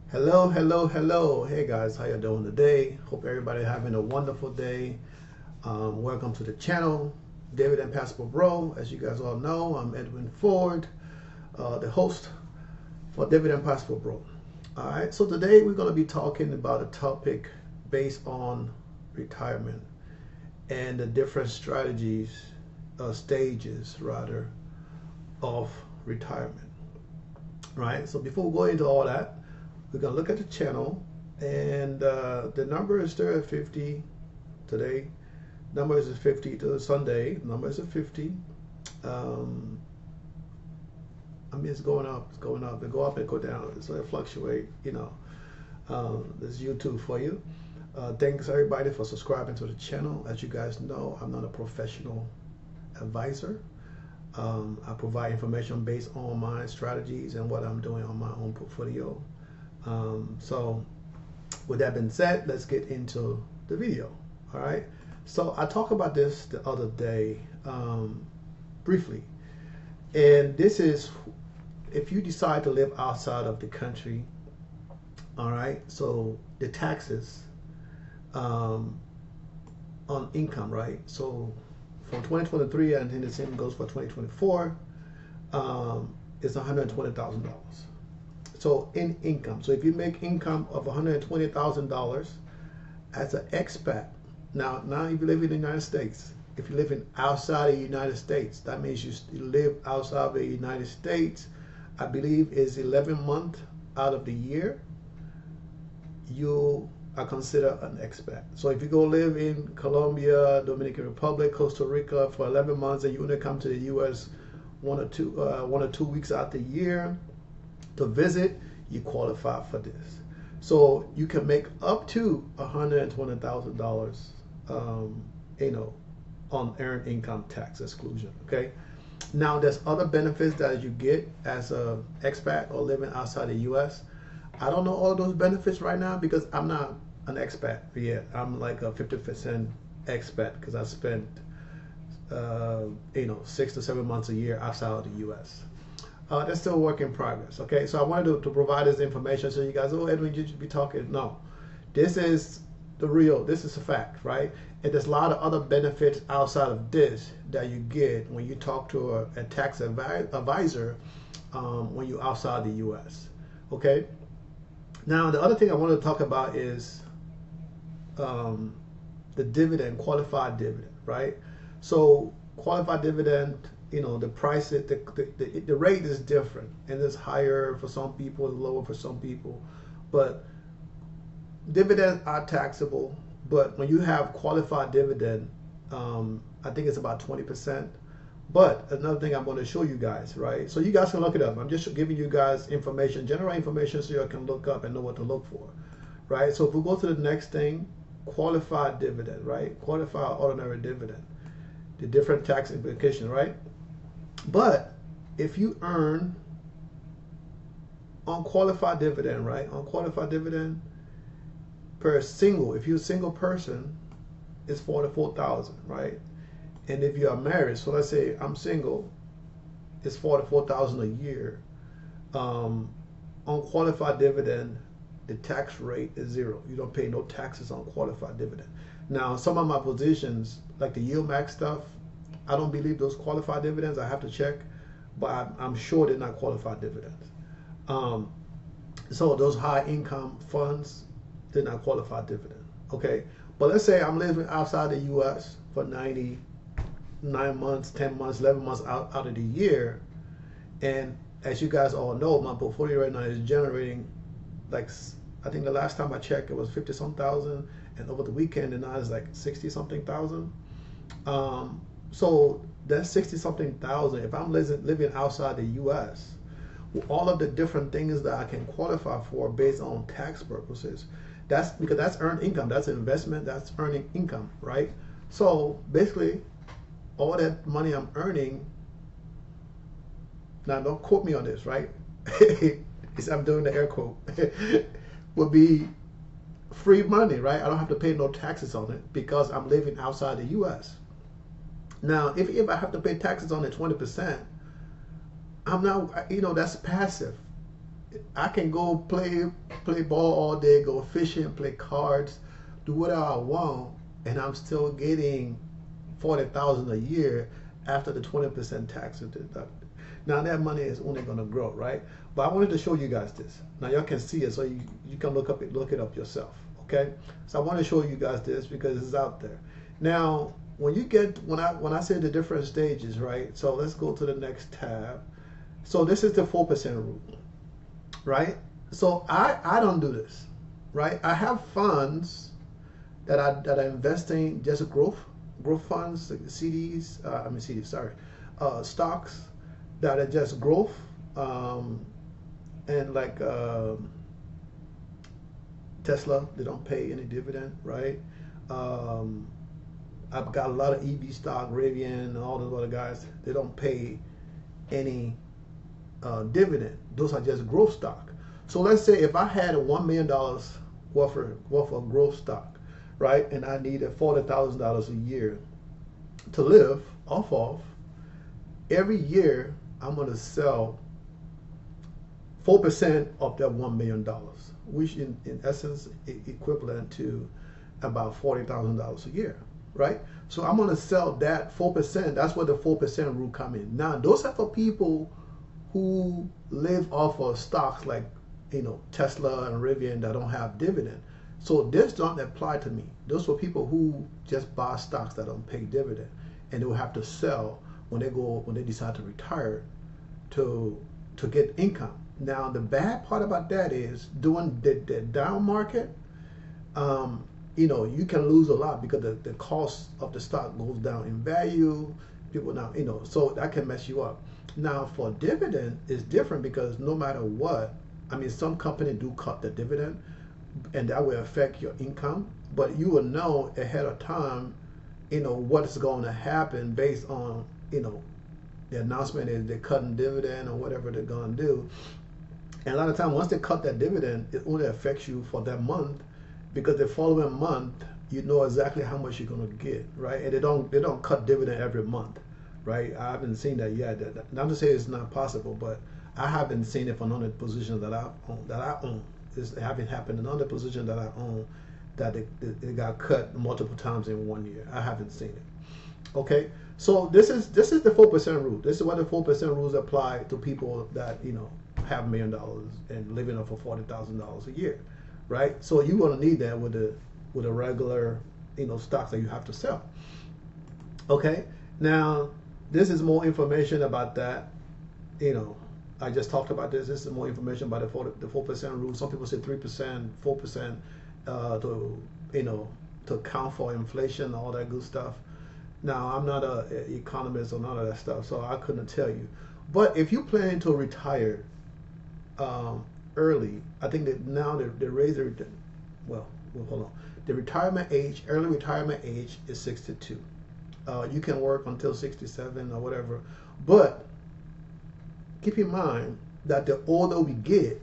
Hello, hello, hello. Hey guys, how you doing today? Hope everybody having a wonderful day. Welcome to the channel, Dividend Passport Bro. As you guys all know, I'm Edwin Ford, the host for Dividend Passport Bro. All right, so today we're going to be talking about a topic based on retirement and the different strategies, stages rather, of retirement. Right. So before we go into all that, we're gonna look at the channel, and the number is there at 50 today. Number is 50 to Sunday. Number is at 50. Um, I mean, it's going up. It's going up. It go up and go down. So it fluctuate. This YouTube for you. Thanks everybody for subscribing to the channel. As you guys know, I'm not a professional advisor. I provide information based on my strategies and what I'm doing on my own portfolio. So with that being said, let's get into the video. All right. So I talked about this the other day briefly. And this is if you decide to live outside of the country. All right. So the taxes on income, right? So from 2023, and then the same goes for 2024, it's $120,000. So in income, so if you make income of $120,000 as an expat, now if you live in the United States, if you're living outside of the United States, that means you live outside of the United States, I believe is 11 months out of the year, you are considered an expat. So if you go live in Colombia, Dominican Republic, Costa Rica for 11 months, and you only come to the U.S. one or two weeks out the year to visit, you qualify for this. So you can make up to $120,000, on earned income tax exclusion. Okay. Now there's other benefits that you get as a expat or living outside the U.S. I don't know all those benefits right now because I'm not an expat yet. I'm like a 50% expat because I spent 6 to 7 months a year outside of the U.S. That's still a work in progress. Okay, so I wanted to provide this information so you guys, oh, Edwin, you should be talking. No, this is the real. This is a fact, right? And there's a lot of other benefits outside of this that you get when you talk to a tax advisor when you're outside the U.S. Okay. Now the other thing I want to talk about is the dividend, qualified dividend, right? So qualified dividend, the price, the rate is different, and it's higher for some people, it's lower for some people, but dividends are taxable. But when you have qualified dividend, I think it's about 20%. But another thing I'm going to show you guys, right? So you guys can look it up. I'm just giving you guys information, general information, so you can look up and know what to look for, right? So if we go to the next thing, qualified dividend, right? Qualified ordinary dividend, the different tax implication, right? But if you earn unqualified dividend, right? Unqualified dividend per single, if you're a single person, it's 44,000, right? And if you are married, so let's say I'm single, it's 44,000 a year. Unqualified dividend, the tax rate is 0. You don't pay no taxes on qualified dividend. Now, some of my positions, like the yield max stuff, I don't believe those qualified dividends. I have to check, but I'm sure they're not qualified dividends. So those high income funds, they're not qualified dividend. Okay, but let's say I'm living outside the U.S. for 99 months, 10 months, 11 months out of the year, and as you guys all know, my portfolio right now is generating, like, I think the last time I checked it was 50 some thousand, and over the weekend and now it's like 60 something thousand. So that's 60 something thousand. If I'm living outside the U.S., all of the different things that I can qualify for based on tax purposes, that's because that's earned income, that's investment, that's earning income, right? So basically all that money I'm earning, now don't quote me on this, right? I'm doing the air quote, would be free money, right? I don't have to pay no taxes on it because I'm living outside the U.S. Now, if I have to pay taxes on the 20%, I'm not, that's passive. I can go play play ball all day, go fishing, play cards, do whatever I want, and I'm still getting 40,000 a year after the 20% tax is deducted. Now that money is only going to grow, right? But I wanted to show you guys this. Now y'all can see it, so you can look it up yourself. Okay, so I want to show you guys this because it's out there. Now, when I say the different stages, right? So let's go to the next tab. So this is the 4% rule, right? So I don't do this, right? I have funds that are investing just growth funds, like CDs. Stocks that are just growth, and like Tesla, they don't pay any dividend, right? I've got a lot of EV stock, Rivian, and all those other guys. They don't pay any dividend. Those are just growth stock. So let's say if I had $1 million worth of growth stock, right, and I needed $40,000 a year to live off of, every year I'm going to sell 4% of that $1 million, which in essence is equivalent to about $40,000 a year, right? So I'm going to sell that 4%. That's where the 4% rule come in. Now, those are for people who live off of stocks like, Tesla and Rivian that don't have dividend. So this don't apply to me. Those are people who just buy stocks that don't pay dividend, and they will have to sell when they decide to retire to get income. Now, the bad part about that is during the down market, you can lose a lot because the cost of the stock goes down in value. People now, so that can mess you up. Now, for dividend, it's different because no matter what, some companies do cut the dividend, and that will affect your income. But you will know ahead of time, what is going to happen based on, the announcement is they're cutting dividend or whatever they're going to do. And a lot of times, once they cut that dividend, it only affects you for that month, because the following month, you know exactly how much you're going to get, right? And they don't cut dividend every month, right? I haven't seen that yet. Not to say it's not possible, but I haven't seen it for none of the positions that I own. It haven't happened in other positions that I own that it got cut multiple times in 1 year. I haven't seen it. Okay, so this is the 4% rule. This is what the 4% rules apply to people that have $1 million and living off of $40,000 a year, right? So you want to need that with a regular stocks that you have to sell. Okay, now this is more information about that. I just talked about this. This is more information about the 4% rule. Some people say 3%, 4% to account for inflation, all that good stuff. Now, I'm not an economist or none of that stuff, so I couldn't tell you. But if you plan to retire early, I think that now they raise the retirement age, early retirement age is 62. You can work until 67 or whatever, but keep in mind that the older we get,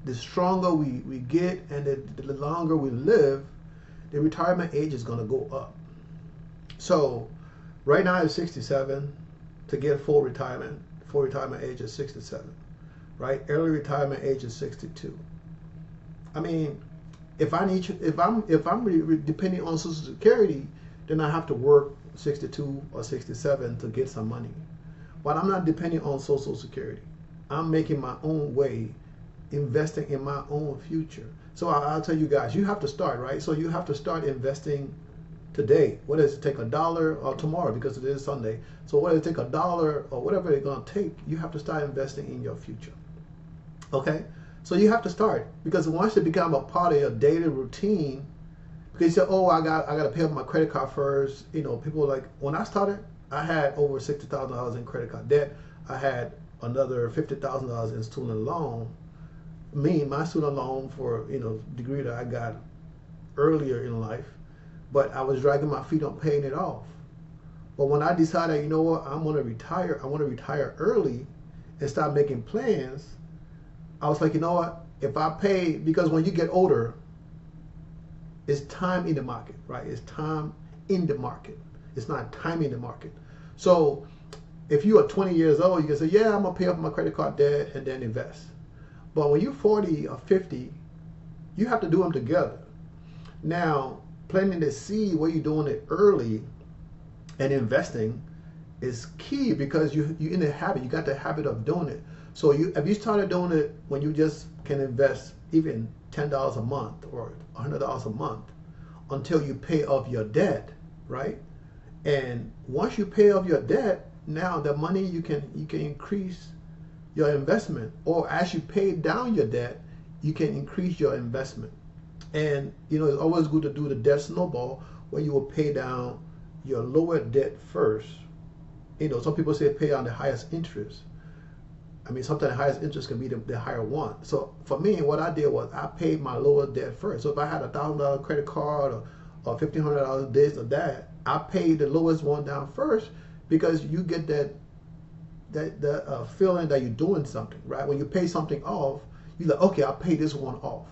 the stronger we get, and the longer we live, the retirement age is going to go up. So right now it's 67. To get full retirement age is 67, right? Early retirement age is 62. If I'm depending on Social Security, then I have to work 62 or 67 to get some money. But I'm not depending on Social Security. I'm making my own way, investing in my own future. So I'll tell you guys, you have to start, right? So you have to start investing today. What does it take, $1 or tomorrow, because it is Sunday? So what does it take, $1 or whatever it's going to take? You have to start investing in your future. Okay? So you have to start, because once it becomes a part of your daily routine, because you say, oh, I got to pay off my credit card first. People like, when I started, I had over $60,000 in credit card debt. I had another $50,000 in student loan. My student loan for degree that I got earlier in life, but I was dragging my feet on paying it off. But when I decided, you know what, I'm going to retire. I want to retire early and start making plans. I was like, you know what, if I pay, because when you get older, it's time in the market, right? It's time in the market. It's not time in the market. So if you are 20 years old, you can say, yeah, I'm going to pay off my credit card debt and then invest. But when you're 40 or 50, you have to do them together. Now, planting the seed where you're doing it early and investing is key because you're in the habit. You got the habit of doing it. So if you started doing it when you just can invest even $10 a month or $100 a month until you pay off your debt, right? And once you pay off your debt, now the money you can increase your investment, or as you pay down your debt, you can increase your investment. And it's always good to do the debt snowball where you will pay down your lower debt first. Some people say pay on the highest interest. I mean, sometimes the highest interest can be the higher one. So for me, what I did was I paid my lower debt first. So if I had $1,000 credit card or $1,500 this or that, I paid the lowest one down first because you get that feeling that you're doing something, right? When you pay something off, you're like, okay, I'll pay this one off.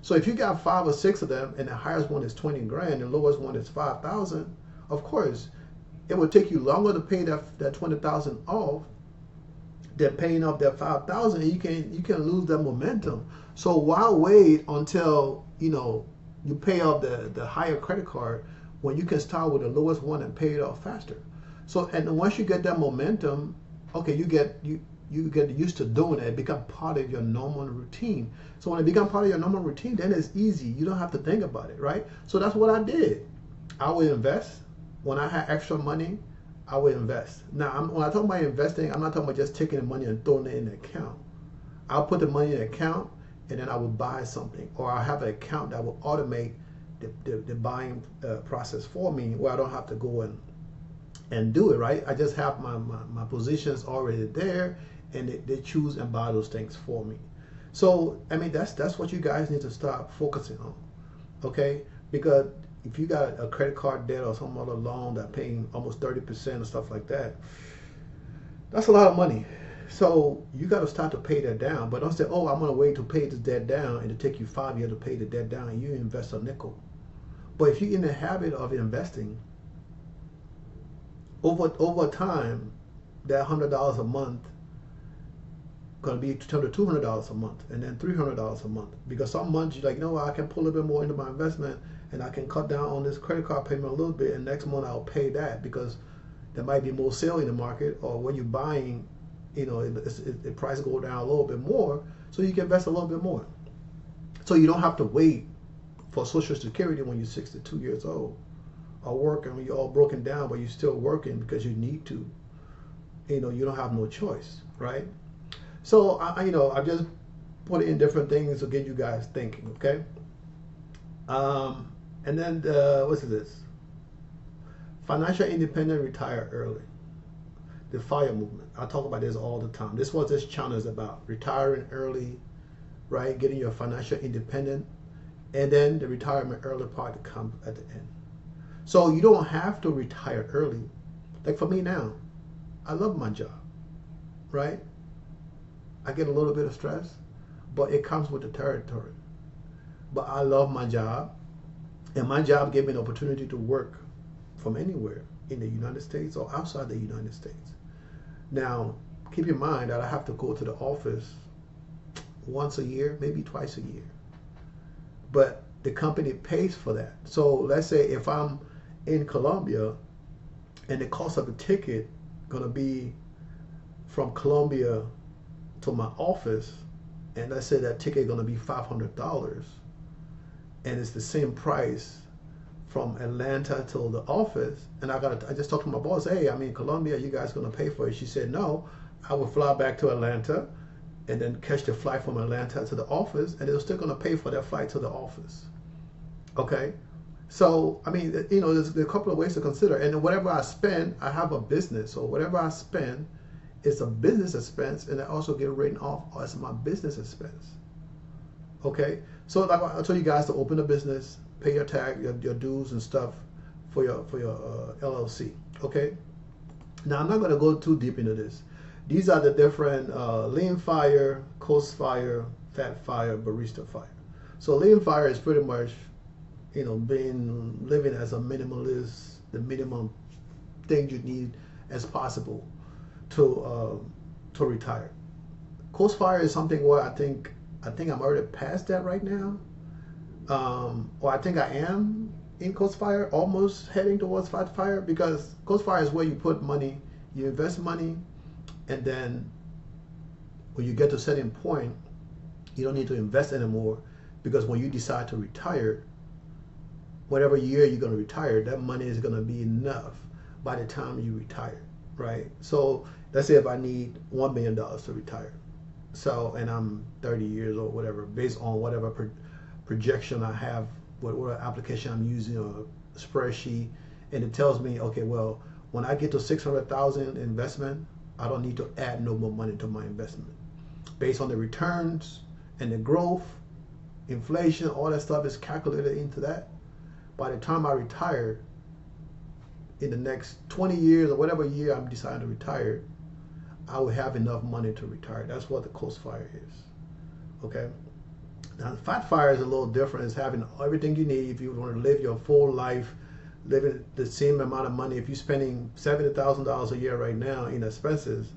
So if you got 5 or 6 of them and the highest one is 20 grand, the lowest one is 5,000, of course, it would take you longer to pay that 20,000 off than paying off that 5,000. You can lose that momentum. So why wait until you pay off the higher credit card when you can start with the lowest one and pay it off faster? So and once you get that momentum, okay, you get used to doing it. It becomes part of your normal routine. So when it becomes part of your normal routine, then it's easy. You don't have to think about it, right? So that's what I did. I would invest. When I had extra money, I would invest. Now, when I talk about investing, I'm not talking about just taking the money and throwing it in the account. I'll put the money in the account, and then I will buy something. Or I'll have an account that will automate the buying process for me, where I don't have to go and do it, right? I just have my positions already there, and they choose and buy those things for me. So, I mean, that's what you guys need to start focusing on, okay? Because if you got a credit card debt or some other loan that paying almost 30% and stuff like that, that's a lot of money. So you got to start to pay that down. But don't say, oh, I'm going to wait to pay this debt down, and it take you 5 years to pay the debt down, and you invest a nickel. But if you're in the habit of investing, over time, that $100 a month going to be $200 a month, and then $300 a month. Because some months you're like, no, I can put a little bit more into my investment, and I can cut down on this credit card payment a little bit, and next month I'll pay that because there might be more sale in the market, or when you're buying, the price go down a little bit more, so you can invest a little bit more. So you don't have to wait for Social Security when you're 62 years old, or working when you're all broken down, but you're still working because you need to. You don't have no choice, right? So I just put it in different things to get you guys thinking, okay? And then what's this? Financial independent, retire early. The FIRE movement. I talk about this all the time. This is what this channel is about: retiring early, right? Getting your financial independent, and then the retirement early part to come at the end. So you don't have to retire early. Like for me now, I love my job, right? I get a little bit of stress, but it comes with the territory. But I love my job, and my job gave me an opportunity to work from anywhere in the United States or outside the United States. Now, keep in mind that I have to go to the office once a year, maybe twice a year. But the company pays for that. So let's say if I'm in Colombia and the cost of a ticket gonna be from Colombia to my office, and let's say that ticket gonna be $500, and it's the same price from Atlanta to the office, and I just talked to my boss, hey, I'm in Colombia, you guys gonna pay for it? She said no, I would fly back to Atlanta and then catch the flight from Atlanta to the office, and they're still gonna pay for that flight to the office. Okay, so I mean, there's a couple of ways to consider, and whatever I spend, I have a business, so whatever I spend is a business expense, and I also get written off as my business expense. Okay, so like I told you guys to open a business, pay your tax, your dues and stuff for your LLC. Okay, now I'm not going to go too deep into this. These are the different lean fire, coast fire, fat fire, barista fire. So lean fire is pretty much living as a minimalist, the minimum thing you need as possible to retire. Coast fire is something where I think I think I'm already past that right now. Or I think I am in Coast Fire, almost heading towards Fire, because Coast Fire is where you put money, you invest money, and then when you get to a certain point, you don't need to invest anymore, because when you decide to retire, whatever year you're going to retire, that money is going to be enough by the time you retire, right? So let's say if I need $1 million to retire, so, and I'm 30 years or whatever, based on whatever projection I have, what application I'm using, or a spreadsheet, and it tells me, okay, well, when I get to 600,000 investment, I don't need to add no more money to my investment. Based on the returns and the growth, inflation, all that stuff is calculated into that. By the time I retire, in the next 20 years or whatever year I'm deciding to retire, I will have enough money to retire. That's what the Coast Fire is. Okay. Now, Fat Fire is a little different. It's having everything you need if you want to live your full life, living the same amount of money. If you're spending $70,000 a year right now in expenses,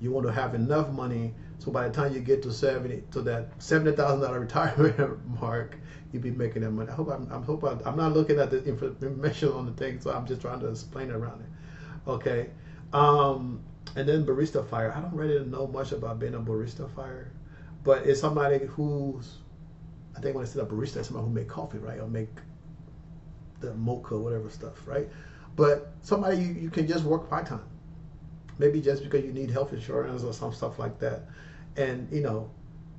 you want to have enough money so by the time you get to that $70,000 retirement mark, you'll be making that money. I'm not looking at the information on the thing, so I'm just trying to explain around it. Okay. And then Barista Fire. I don't really know much about being a Barista Fire, but it's somebody who's, I think when I said a barista, it's somebody who make coffee, right? Or make the mocha, whatever stuff, right? But somebody you can just work part-time. Maybe just because you need health insurance or some stuff like that. And,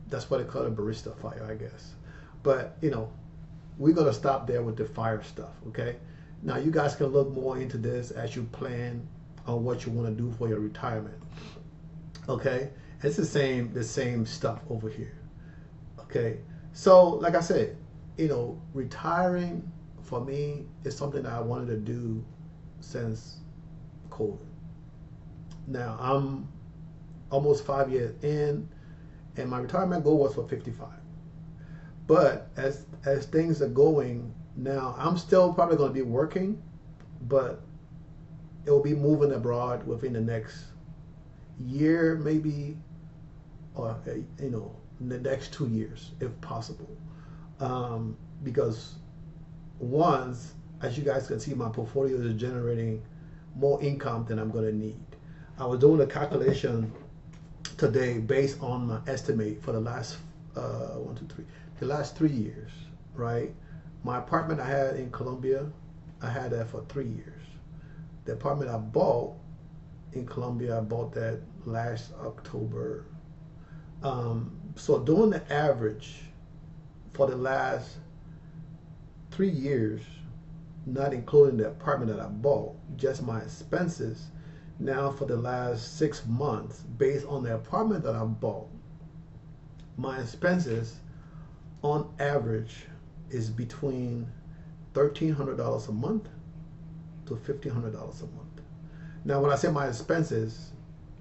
that's what they call a Barista Fire, I guess. But, we're going to stop there with the fire stuff, okay? Now, you guys can look more into this as you plan on what you want to do for your retirement, okay? It's the same stuff over here, okay? So, like I said, retiring for me is something that I wanted to do since COVID. Now, I'm almost 5 years in, and my retirement goal was for 55. But as things are going now, I'm still probably going to be working, but it will be moving abroad within the next year, maybe, or in the next 2 years, if possible. Because once, as you guys can see, my portfolio is generating more income than I'm going to need. I was doing a calculation today based on my estimate for the last the last 3 years, right? My apartment I had in Colombia, I had that for 3 years. The apartment I bought in Colombia, I bought that last October. So doing the average for the last 3 years, not including the apartment that I bought, just my expenses, now for the last 6 months, based on the apartment that I bought, my expenses on average is between $1,300 a month to $1,500 a month. Now, when I say my expenses,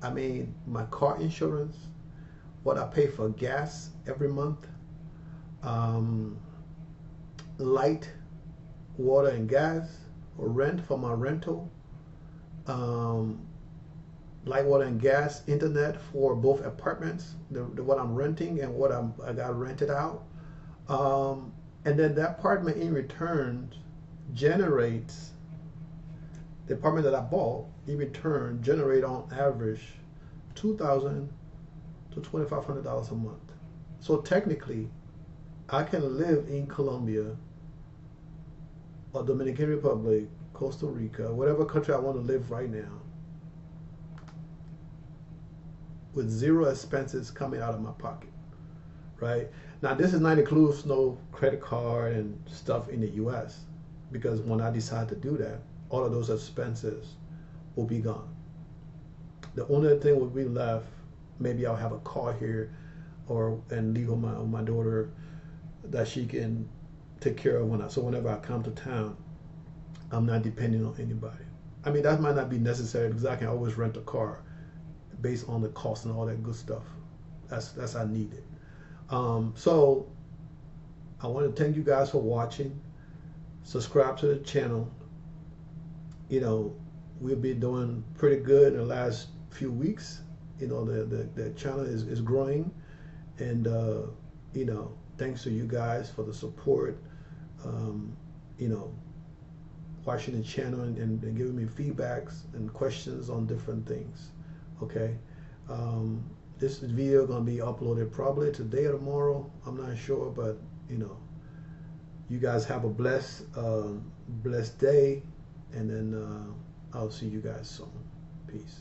I mean my car insurance, what I pay for gas every month, light, water and gas, or rent for my rental, light, water and gas, internet for both apartments, what I'm renting and what I got rented out. And then that apartment in return generates, the apartment that I bought in return generate on average $2,000 to $2,500 a month. So technically, I can live in Colombia or Dominican Republic, Costa Rica, whatever country I want to live right now, with zero expenses coming out of my pocket, right? Now, this is not includes no credit card and stuff in the U.S., because when I decide to do that, all of those expenses will be gone. The only thing will be left, maybe I'll have a car here and leave on my daughter that she can take care of whenever I come to town, I'm not depending on anybody. I mean, that might not be necessary because I can always rent a car based on the cost and all that good stuff. That's I need it. So I want to thank you guys for watching. Subscribe to the channel. We've been doing pretty good in the last few weeks. The channel is growing, and you know, thanks to you guys for the support, you know, watching the channel and giving me feedbacks and questions on different things. Okay. This video gonna be uploaded probably today or tomorrow. I'm not sure, but you know, you guys have a blessed day, and then I'll see you guys soon. Peace.